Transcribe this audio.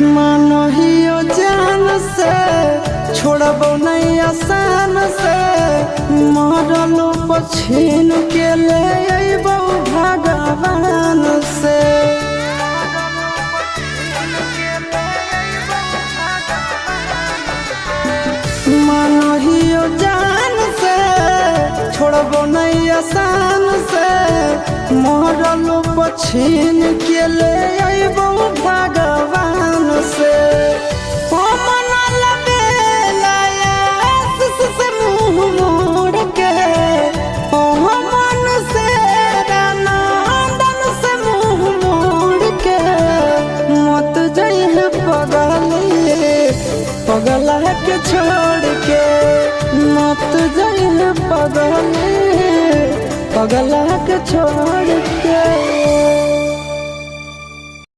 मानहियो जान से छोड़बो नहीं आसान से मरलो पछीन के ले अइबो भगवान से। मानहियो जान से छोड़बो नहीं आसान से मरलो पछीन के ले अइबो भगवान से। पगला के छोड़ के मत जाइए पगला के छोड़ के।